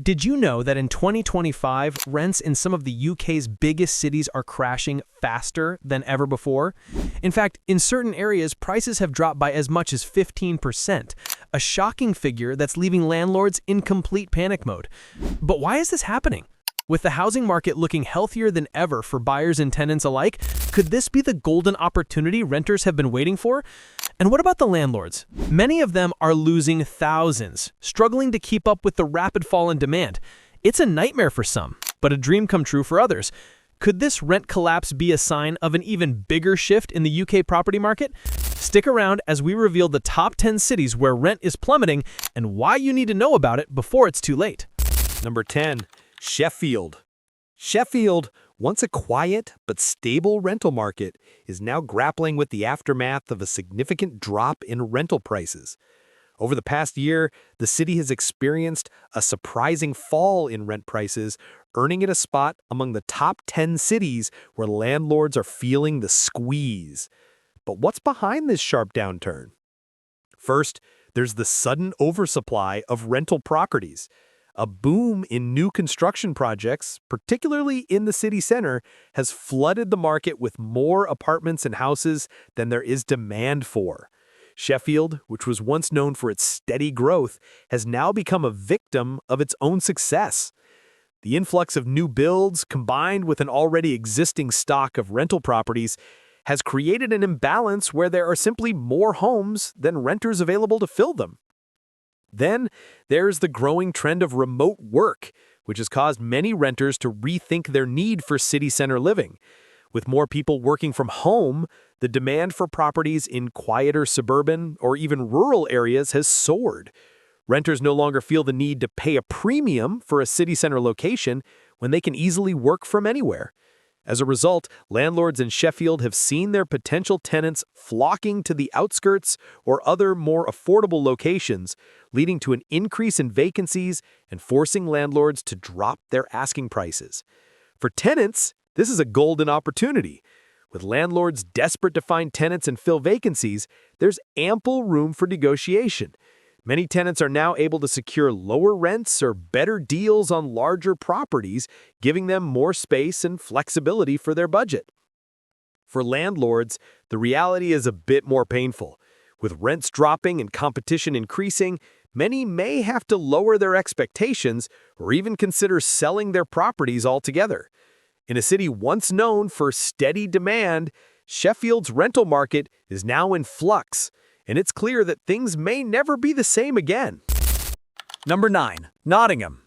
Did you know that in 2025, rents in some of the UK's biggest cities are crashing faster than ever before? In fact, in certain areas, prices have dropped by as much as 15%, a shocking figure that's leaving landlords in complete panic mode. But why is this happening? With the housing market looking healthier than ever for buyers and tenants alike, could this be the golden opportunity renters have been waiting for? And what about the landlords? Many of them are losing thousands, struggling to keep up with the rapid fall in demand. It's a nightmare for some, but a dream come true for others. Could this rent collapse be a sign of an even bigger shift in the UK property market? Stick around as we reveal the top 10 cities where rent is plummeting and why you need to know about it before it's too late. Number 10. Sheffield. Sheffield, once a quiet but stable rental market, is now grappling with the aftermath of a significant drop in rental prices. Over the past year, the city has experienced a surprising fall in rent prices, earning it a spot among the top 10 cities where landlords are feeling the squeeze. But what's behind this sharp downturn? First, there's the sudden oversupply of rental properties. A boom in new construction projects, particularly in the city center, has flooded the market with more apartments and houses than there is demand for. Sheffield, which was once known for its steady growth, has now become a victim of its own success. The influx of new builds, combined with an already existing stock of rental properties, has created an imbalance where there are simply more homes than renters available to fill them. Then, there's the growing trend of remote work, which has caused many renters to rethink their need for city center living. With more people working from home, the demand for properties in quieter suburban or even rural areas has soared. Renters no longer feel the need to pay a premium for a city center location when they can easily work from anywhere. As a result, landlords in Sheffield have seen their potential tenants flocking to the outskirts or other more affordable locations, leading to an increase in vacancies and forcing landlords to drop their asking prices. For tenants, this is a golden opportunity. With landlords desperate to find tenants and fill vacancies, there's ample room for negotiation. Many tenants are now able to secure lower rents or better deals on larger properties, giving them more space and flexibility for their budget. For landlords, the reality is a bit more painful. With rents dropping and competition increasing, many may have to lower their expectations or even consider selling their properties altogether. In a city once known for steady demand, Sheffield's rental market is now in flux, and it's clear that things may never be the same again. Number 9. Nottingham.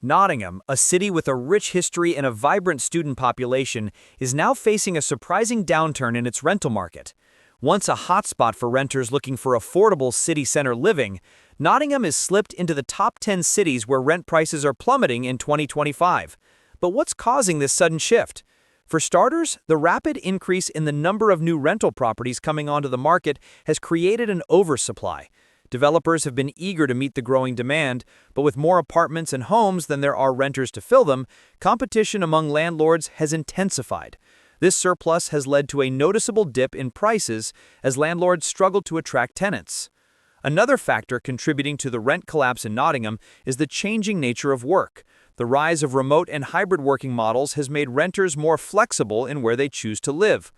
Nottingham, a city with a rich history and a vibrant student population, is now facing a surprising downturn in its rental market. Once a hotspot for renters looking for affordable city center living, Nottingham has slipped into the top 10 cities where rent prices are plummeting in 2025. But what's causing this sudden shift? For starters, the rapid increase in the number of new rental properties coming onto the market has created an oversupply. Developers have been eager to meet the growing demand, but with more apartments and homes than there are renters to fill them, competition among landlords has intensified. This surplus has led to a noticeable dip in prices as landlords struggle to attract tenants. Another factor contributing to the rent collapse in Nottingham is the changing nature of work. The rise of remote and hybrid working models has made renters more flexible in where they choose to live.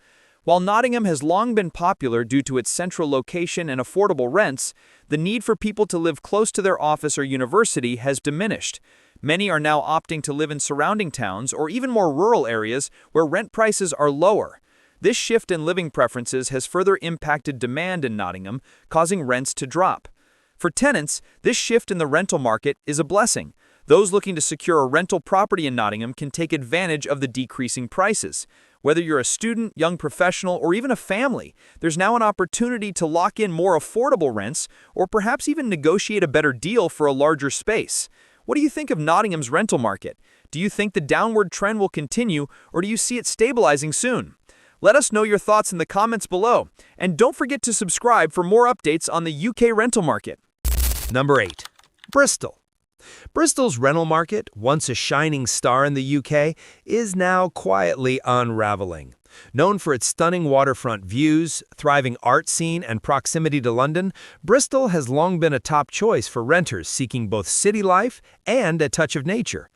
While Nottingham has long been popular due to its central location and affordable rents, the need for people to live close to their office or university has diminished. Many are now opting to live in surrounding towns or even more rural areas where rent prices are lower. This shift in living preferences has further impacted demand in Nottingham, causing rents to drop. For tenants, this shift in the rental market is a blessing. Those looking to secure a rental property in Nottingham can take advantage of the decreasing prices. Whether you're a student, young professional, or even a family, there's now an opportunity to lock in more affordable rents or perhaps even negotiate a better deal for a larger space. What do you think of Nottingham's rental market? Do you think the downward trend will continue, or do you see it stabilizing soon? Let us know your thoughts in the comments below, and don't forget to subscribe for more updates on the UK rental market. Number 8. Bristol. Bristol's rental market, once a shining star in the UK, is now quietly unraveling. Known for its stunning waterfront views, thriving art scene, and proximity to London, Bristol has long been a top choice for renters seeking both city life and a touch of nature.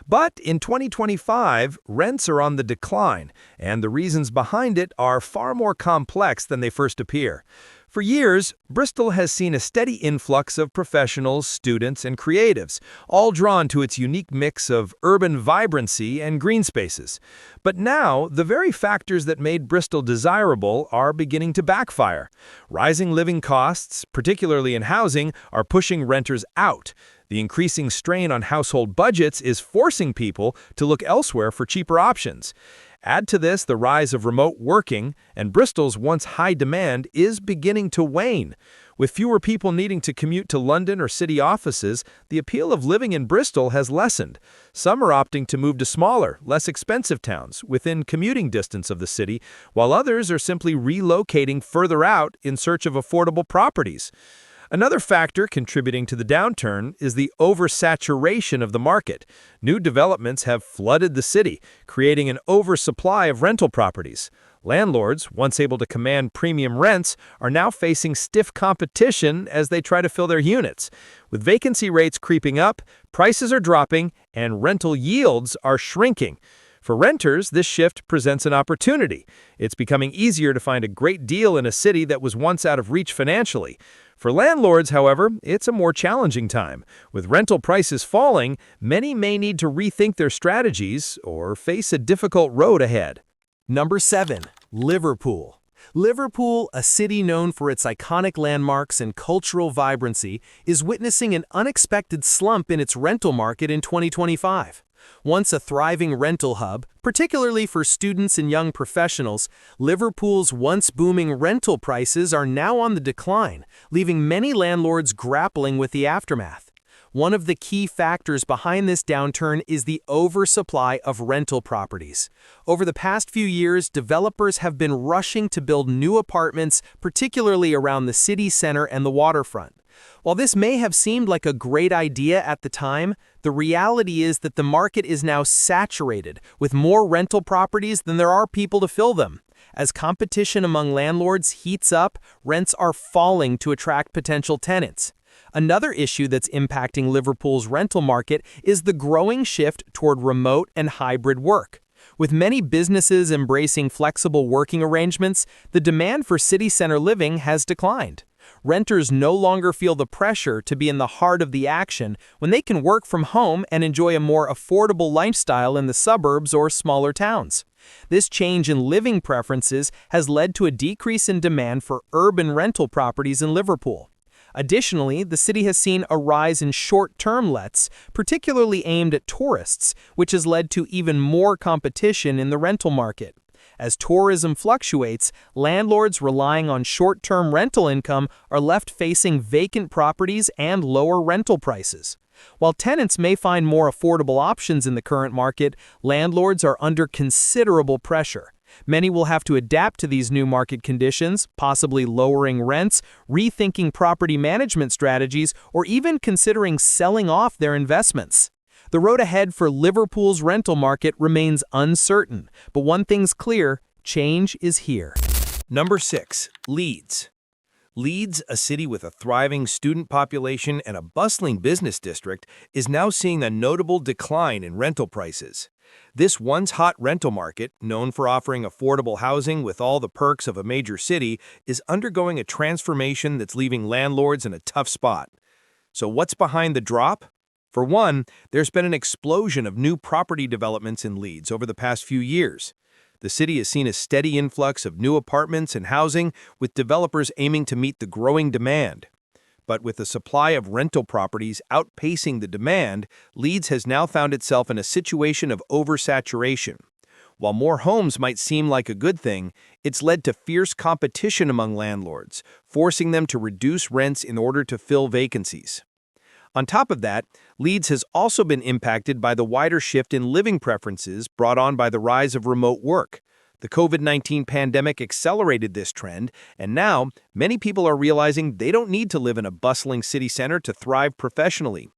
But in 2025, rents are on the decline, and the reasons behind it are far more complex than they first appear. For years, Bristol has seen a steady influx of professionals, students, and creatives, all drawn to its unique mix of urban vibrancy and green spaces. But now, the very factors that made Bristol desirable are beginning to backfire. Rising living costs, particularly in housing, are pushing renters out. The increasing strain on household budgets is forcing people to look elsewhere for cheaper options. Add to this the rise of remote working, and Bristol's once high demand is beginning to wane. With fewer people needing to commute to London or city offices, the appeal of living in Bristol has lessened. Some are opting to move to smaller, less expensive towns within commuting distance of the city, while others are simply relocating further out in search of affordable properties. Another factor contributing to the downturn is the oversaturation of the market. New developments have flooded the city, creating an oversupply of rental properties. Landlords, once able to command premium rents, are now facing stiff competition as they try to fill their units. With vacancy rates creeping up, prices are dropping, and rental yields are shrinking. For renters, this shift presents an opportunity. It's becoming easier to find a great deal in a city that was once out of reach financially. For landlords, however, it's a more challenging time. With rental prices falling, many may need to rethink their strategies or face a difficult road ahead. Number 7. Liverpool. Liverpool, a city known for its iconic landmarks and cultural vibrancy, is witnessing an unexpected slump in its rental market in 2025. Once a thriving rental hub, particularly for students and young professionals, Liverpool's once booming rental prices are now on the decline, leaving many landlords grappling with the aftermath. One of the key factors behind this downturn is the oversupply of rental properties. Over the past few years, developers have been rushing to build new apartments, particularly around the city center and the waterfront. While this may have seemed like a great idea at the time, the reality is that the market is now saturated with more rental properties than there are people to fill them. As competition among landlords heats up, rents are falling to attract potential tenants. Another issue that's impacting Liverpool's rental market is the growing shift toward remote and hybrid work. With many businesses embracing flexible working arrangements, the demand for city center living has declined. Renters no longer feel the pressure to be in the heart of the action when they can work from home and enjoy a more affordable lifestyle in the suburbs or smaller towns. This change in living preferences has led to a decrease in demand for urban rental properties in Liverpool. Additionally, the city has seen a rise in short-term lets, particularly aimed at tourists, which has led to even more competition in the rental market. As tourism fluctuates, landlords relying on short-term rental income are left facing vacant properties and lower rental prices. While tenants may find more affordable options in the current market, landlords are under considerable pressure. Many will have to adapt to these new market conditions, possibly lowering rents, rethinking property management strategies, or even considering selling off their investments. The road ahead for Liverpool's rental market remains uncertain, but one thing's clear: change is here. Number 6. Leeds. Leeds, a city with a thriving student population and a bustling business district, is now seeing a notable decline in rental prices. This once hot rental market, known for offering affordable housing with all the perks of a major city, is undergoing a transformation that's leaving landlords in a tough spot. So what's behind the drop? For one, there's been an explosion of new property developments in Leeds over the past few years. The city has seen a steady influx of new apartments and housing, with developers aiming to meet the growing demand. But with the supply of rental properties outpacing the demand, Leeds has now found itself in a situation of oversaturation. While more homes might seem like a good thing, it's led to fierce competition among landlords, forcing them to reduce rents in order to fill vacancies. On top of that, Leeds has also been impacted by the wider shift in living preferences brought on by the rise of remote work. The COVID-19 pandemic accelerated this trend, and now many people are realizing they don't need to live in a bustling city center to thrive professionally.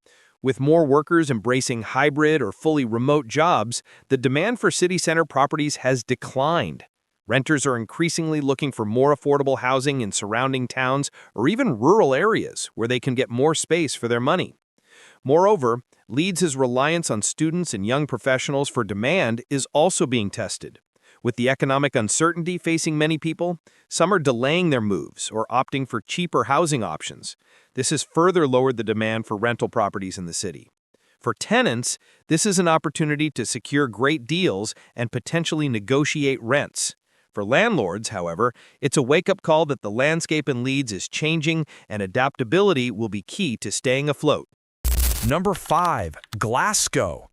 With more workers embracing hybrid or fully remote jobs, the demand for city center properties has declined. Renters are increasingly looking for more affordable housing in surrounding towns or even rural areas where they can get more space for their money. Moreover, Leeds' reliance on students and young professionals for demand is also being tested. With the economic uncertainty facing many people, some are delaying their moves or opting for cheaper housing options. This has further lowered the demand for rental properties in the city. For tenants, this is an opportunity to secure great deals and potentially negotiate rents. For landlords, however, it's a wake-up call that the landscape in Leeds is changing and adaptability will be key to staying afloat. Number 5. Glasgow.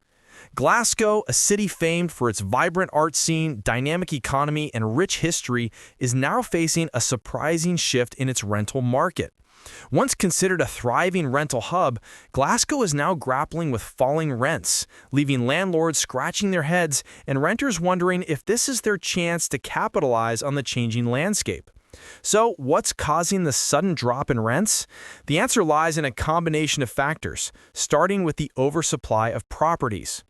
Glasgow, a city famed for its vibrant art scene, dynamic economy, and rich history, is now facing a surprising shift in its rental market. Once considered a thriving rental hub, Glasgow is now grappling with falling rents, leaving landlords scratching their heads and renters wondering if this is their chance to capitalize on the changing landscape. So, what's causing the sudden drop in rents? The answer lies in a combination of factors, starting with the oversupply of properties.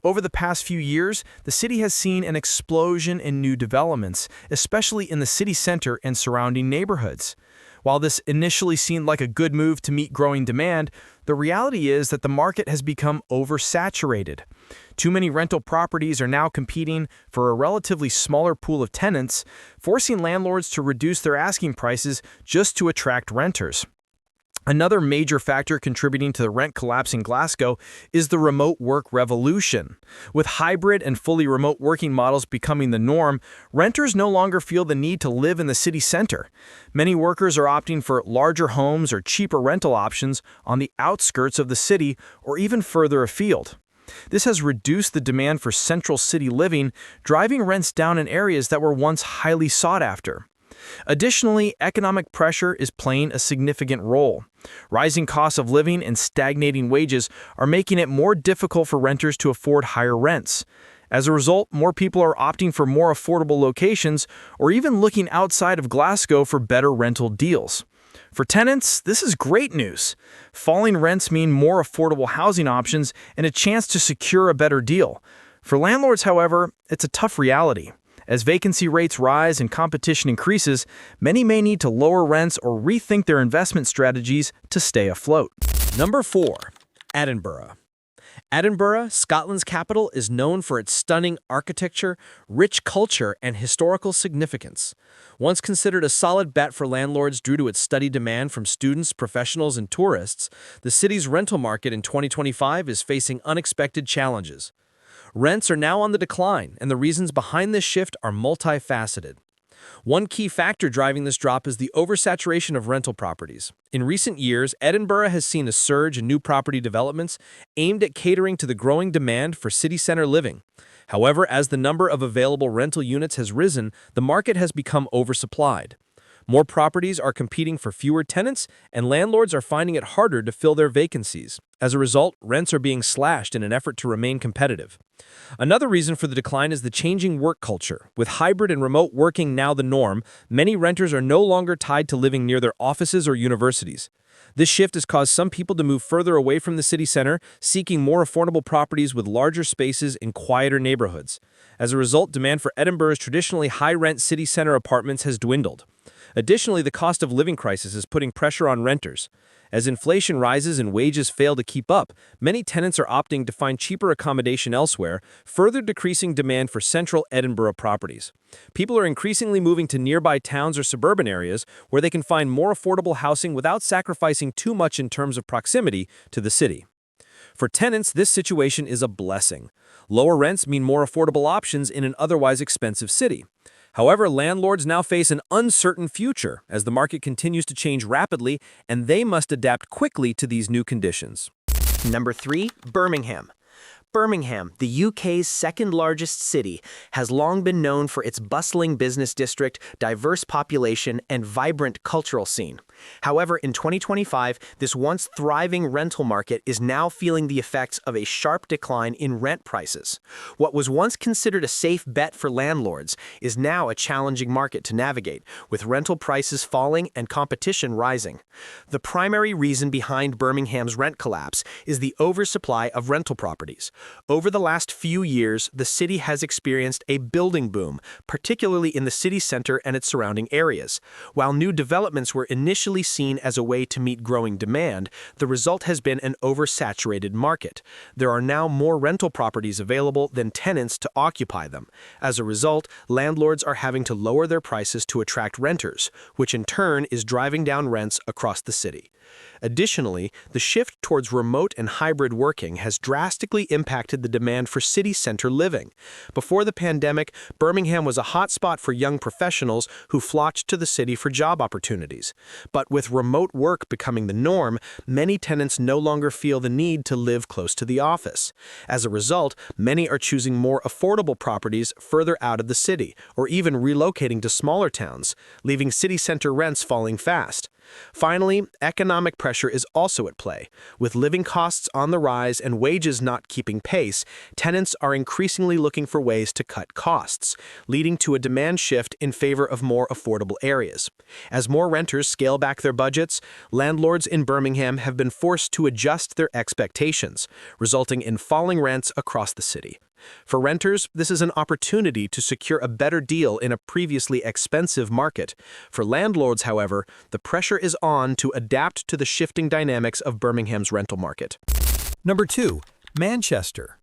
Over the past few years, the city has seen an explosion in new developments, especially in the city center and surrounding neighborhoods. While this initially seemed like a good move to meet growing demand, the reality is that the market has become oversaturated. Too many rental properties are now competing for a relatively smaller pool of tenants, forcing landlords to reduce their asking prices just to attract renters. Another major factor contributing to the rent collapse in Glasgow is the remote work revolution. With hybrid and fully remote working models becoming the norm, renters no longer feel the need to live in the city center. Many workers are opting for larger homes or cheaper rental options on the outskirts of the city or even further afield. This has reduced the demand for central city living, driving rents down in areas that were once highly sought after. Additionally, economic pressure is playing a significant role. Rising costs of living and stagnating wages are making it more difficult for renters to afford higher rents. As a result, more people are opting for more affordable locations or even looking outside of Glasgow for better rental deals. For tenants, this is great news. Falling rents mean more affordable housing options and a chance to secure a better deal. For landlords, however, it's a tough reality. As vacancy rates rise and competition increases, many may need to lower rents or rethink their investment strategies to stay afloat. Number 4. Edinburgh. Edinburgh, Scotland's capital, is known for its stunning architecture, rich culture, and historical significance. Once considered a solid bet for landlords due to its steady demand from students, professionals, and tourists, the city's rental market in 2025 is facing unexpected challenges. Rents are now on the decline, and the reasons behind this shift are multifaceted. One key factor driving this drop is the oversaturation of rental properties. In recent years, Edinburgh has seen a surge in new property developments aimed at catering to the growing demand for city center living. However, as the number of available rental units has risen, the market has become oversupplied. More properties are competing for fewer tenants, and landlords are finding it harder to fill their vacancies. As a result, rents are being slashed in an effort to remain competitive. Another reason for the decline is the changing work culture. With hybrid and remote working now the norm, many renters are no longer tied to living near their offices or universities. This shift has caused some people to move further away from the city center, seeking more affordable properties with larger spaces in quieter neighborhoods. As a result, demand for Edinburgh's traditionally high-rent city center apartments has dwindled. Additionally, the cost of living crisis is putting pressure on renters. As inflation rises and wages fail to keep up, many tenants are opting to find cheaper accommodation elsewhere, further decreasing demand for central Edinburgh properties. People are increasingly moving to nearby towns or suburban areas where they can find more affordable housing without sacrificing too much in terms of proximity to the city. For tenants, this situation is a blessing. Lower rents mean more affordable options in an otherwise expensive city. However, landlords now face an uncertain future as the market continues to change rapidly, and they must adapt quickly to these new conditions. Number 3, Birmingham. Birmingham, the UK's second-largest city, has long been known for its bustling business district, diverse population, and vibrant cultural scene. However, in 2025, this once thriving rental market is now feeling the effects of a sharp decline in rent prices. What was once considered a safe bet for landlords is now a challenging market to navigate, with rental prices falling and competition rising. The primary reason behind Birmingham's rent collapse is the oversupply of rental properties. Over the last few years, the city has experienced a building boom, particularly in the city center and its surrounding areas. While new developments were initially seen as a way to meet growing demand, the result has been an oversaturated market. There are now more rental properties available than tenants to occupy them. As a result, landlords are having to lower their prices to attract renters, which in turn is driving down rents across the city. Additionally, the shift towards remote and hybrid working has drastically impacted the demand for city center living. Before the pandemic, Birmingham was a hotspot for young professionals who flocked to the city for job opportunities. But with remote work becoming the norm, many tenants no longer feel the need to live close to the office. As a result, many are choosing more affordable properties further out of the city, or even relocating to smaller towns, leaving city center rents falling fast. Finally, economic pressure is also at play. With living costs on the rise and wages not keeping pace, tenants are increasingly looking for ways to cut costs, leading to a demand shift in favor of more affordable areas. As more renters scale back their budgets, landlords in Birmingham have been forced to adjust their expectations, resulting in falling rents across the city. For renters, this is an opportunity to secure a better deal in a previously expensive market. For landlords, however, the pressure is on to adapt to the shifting dynamics of Birmingham's rental market. Number 2. Manchester.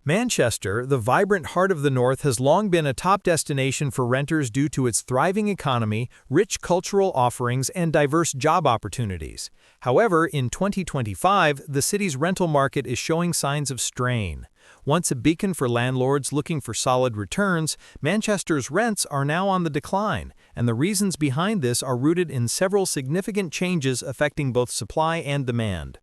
Manchester, the vibrant heart of the North, has long been a top destination for renters due to its thriving economy, rich cultural offerings, and diverse job opportunities. However, in 2025, the city's rental market is showing signs of strain. Once a beacon for landlords looking for solid returns, Manchester's rents are now on the decline, and the reasons behind this are rooted in several significant changes affecting both supply and demand.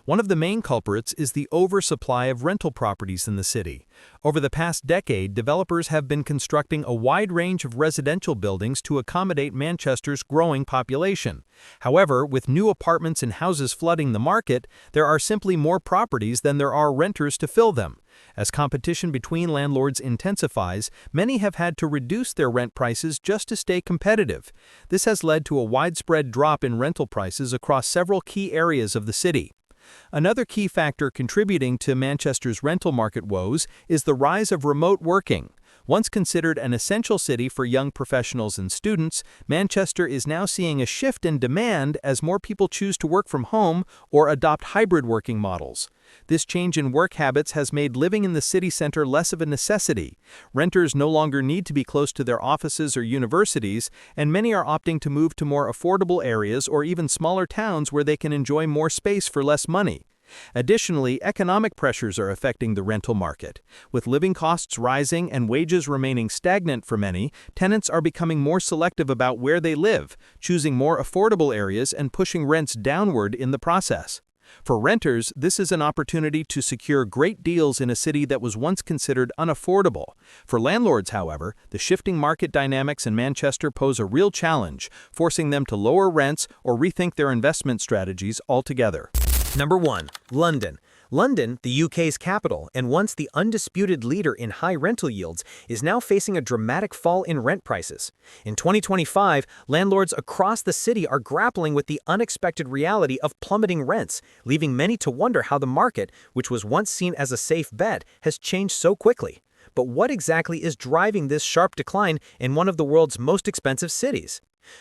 One of the main culprits is the oversupply of rental properties in the city. Over the past decade, developers have been constructing a wide range of residential buildings to accommodate Manchester's growing population. However, with new apartments and houses flooding the market, there are simply more properties than there are renters to fill them. As competition between landlords intensifies, many have had to reduce their rent prices just to stay competitive. This has led to a widespread drop in rental prices across several key areas of the city. Another key factor contributing to Manchester's rental market woes is the rise of remote working. Once considered an essential city for young professionals and students, Manchester is now seeing a shift in demand as more people choose to work from home or adopt hybrid working models. This change in work habits has made living in the city center less of a necessity. Renters no longer need to be close to their offices or universities, and many are opting to move to more affordable areas or even smaller towns where they can enjoy more space for less money. Additionally, economic pressures are affecting the rental market. With living costs rising and wages remaining stagnant for many, tenants are becoming more selective about where they live, choosing more affordable areas and pushing rents downward in the process. For renters, this is an opportunity to secure great deals in a city that was once considered unaffordable. For landlords, however, the shifting market dynamics in Manchester pose a real challenge, forcing them to lower rents or rethink their investment strategies altogether. Number 1. London. London, the UK's capital and once the undisputed leader in high rental yields, is now facing a dramatic fall in rent prices. In 2025, landlords across the city are grappling with the unexpected reality of plummeting rents, leaving many to wonder how the market, which was once seen as a safe bet, has changed so quickly. But what exactly is driving this sharp decline in one of the world's most expensive cities?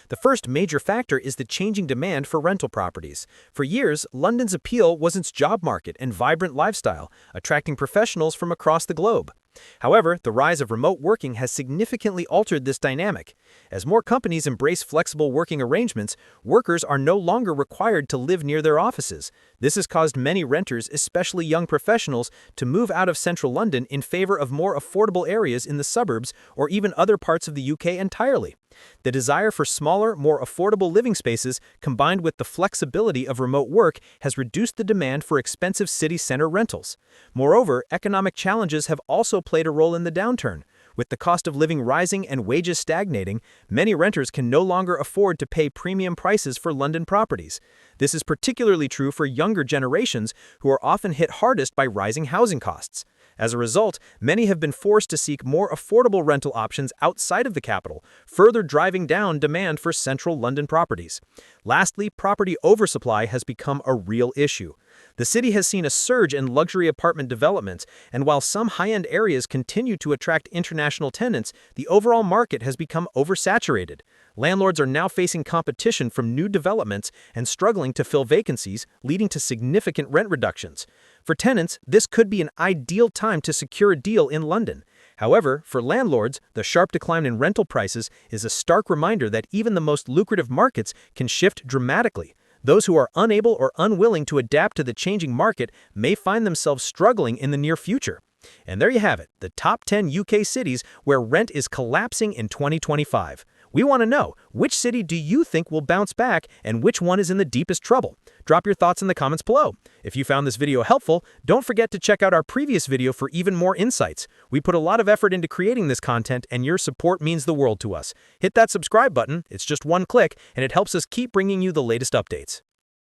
The first major factor is the changing demand for rental properties. For years, London's appeal was its job market and vibrant lifestyle, attracting professionals from across the globe. However, the rise of remote working has significantly altered this dynamic. As more companies embrace flexible working arrangements, workers are no longer required to live near their offices. This has caused many renters, especially young professionals, to move out of central London in favor of more affordable areas in the suburbs or even other parts of the UK entirely. The desire for smaller, more affordable living spaces, combined with the flexibility of remote work, has reduced the demand for expensive city center rentals. Moreover, economic challenges have also played a role in the downturn. With the cost of living rising and wages stagnating, many renters can no longer afford to pay premium prices for London properties. This is particularly true for younger generations who are often hit hardest by rising housing costs. As a result, many have been forced to seek more affordable rental options outside of the capital, further driving down demand for central London properties. Lastly, property oversupply has become a real issue. The city has seen a surge in luxury apartment development, and while some high-end areas continue to attract international tenants, the overall market has become oversaturated. Landlords are now facing competition from new developments and struggling to fill vacancies, leading to significant rent reductions. For tenants, this could be an ideal time to secure a deal in London. However, for landlords, the sharp decline in rental prices is a stark reminder that even the most lucrative markets can shift dramatically. Those who are unable or unwilling to adapt to the changing market may find themselves struggling in the near future. And there you have it, the top 10 UK cities where rent is collapsing in 2025. We want to know, which city do you think will bounce back and which one is in the deepest trouble? Drop your thoughts in the comments below. If you found this video helpful, don't forget to check out our previous video for even more insights. We put a lot of effort into creating this content, and your support means the world to us. Hit that subscribe button, it's just one click, and it helps us keep bringing you the latest updates.